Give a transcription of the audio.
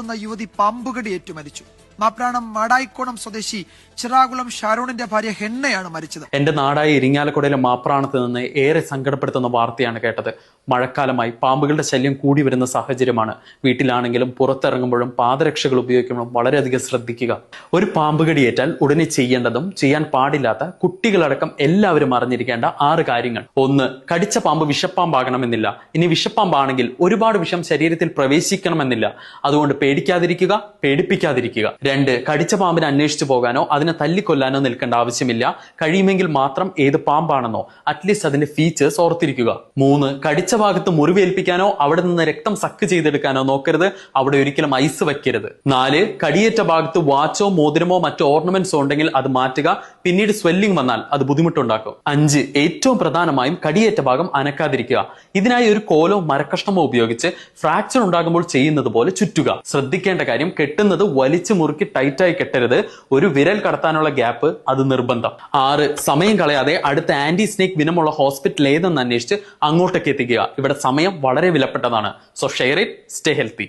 നിന്ന യുവതി പാമ്പുകടിയേറ്റു മരിച്ചു. മാപ്രാണം മാടായിക്കോണം സ്വദേശി ചിറാകുളം ഷാരോണിന്റെ ഭാര്യ ഹെന്നയാണ് മരിച്ചത്. എന്റെ നാടായ ഇരിങ്ങാലക്കുടയിലെ മാപ്രാണത്ത് നിന്ന് ഏറെ സങ്കടപ്പെടുത്തുന്ന വാർത്തയാണ് കേട്ടത്. മഴക്കാലമായി പാമ്പുകളുടെ ശല്യം കൂടി വരുന്ന സാഹചര്യമാണ്. വീട്ടിലാണെങ്കിലും പുറത്തിറങ്ങുമ്പോഴും പാദരക്ഷകൾ ഉപയോഗിക്കുമ്പോഴും വളരെയധികം ശ്രദ്ധിക്കുക. ഒരു പാമ്പുകടിയേറ്റാൽ ഉടനെ ചെയ്യേണ്ടതും ചെയ്യാൻ പാടില്ലാത്ത കുട്ടികളടക്കം എല്ലാവരും അറിഞ്ഞിരിക്കേണ്ട 6 കാര്യങ്ങൾ. 1. കടിച്ച പാമ്പ് വിഷപ്പാമ്പാകണമെന്നില്ല. ഇനി വിഷപ്പാമ്പാണെങ്കിൽ ഒരുപാട് വിഷം ശരീരത്തിൽ പ്രവേശിക്കണമെന്നില്ല. അതുകൊണ്ട് പേടിക്കാതിരിക്കുക, പേടിപ്പിക്കാതിരിക്കുക. 2. കടിച്ച പാമ്പിനെ അന്വേഷിച്ചു പോകാനോ അതിനെ തല്ലിക്കൊല്ലാനോ നിൽക്കേണ്ട ആവശ്യമില്ല. കഴിയുമെങ്കിൽ മാത്രം ഏത് പാമ്പാണെന്നോ അറ്റ്ലീസ്റ്റ് അതിന്റെ ഫീച്ചേഴ്സ് ഓർത്തിരിക്കുക. 3. കടിച്ച ഭാഗത്ത് മുറിവേൽപ്പിക്കാനോ അവിടെ നിന്ന് രക്തം സക്ക് ചെയ്തെടുക്കാനോ നോക്കരുത്. അവിടെ ഒരിക്കലും ഐസ് വയ്ക്കരുത്. 4. കടിയേറ്റ ഭാഗത്ത് വാച്ചോ മോതിരമോ മറ്റോ ഓർണമെന്റ്സോ ഉണ്ടെങ്കിൽ അത് മാറ്റുക. പിന്നീട് സ്വെല്ലിംഗ് വന്നാൽ അത് ബുദ്ധിമുട്ടുണ്ടാക്കും. 5. ഏറ്റവും പ്രധാനമായും കടിയേറ്റ ഭാഗം അനക്കാതിരിക്കുക. ഇതിനായി ഒരു കോലോ മരക്കഷ്ണമോ ഉപയോഗിച്ച് ഫ്രാക്ചർ ഉണ്ടാകുമ്പോൾ ചെയ്യുന്നത് പോലെ ചുറ്റുക. ശ്രദ്ധിക്കേണ്ട കാര്യം, കെട്ടുന്നത് വലിച്ചു മുറുക്കി ടൈറ്റായി കെട്ടരുത്. ഒരു വിരൽ കടത്താനുള്ള ഗ്യാപ്പ് അത് നിർബന്ധം. 6. സമയം കളയാതെ അടുത്ത ആന്റി സ്നേക്ക് വിനമുള്ള ഹോസ്പിറ്റൽ ഏതെന്ന് അന്വേഷിച്ച് അങ്ങോട്ടേക്ക് എത്തിക്കുക. ഇവിടെ സമയം വളരെ വിലപ്പെട്ടതാണ്. So share it, stay healthy.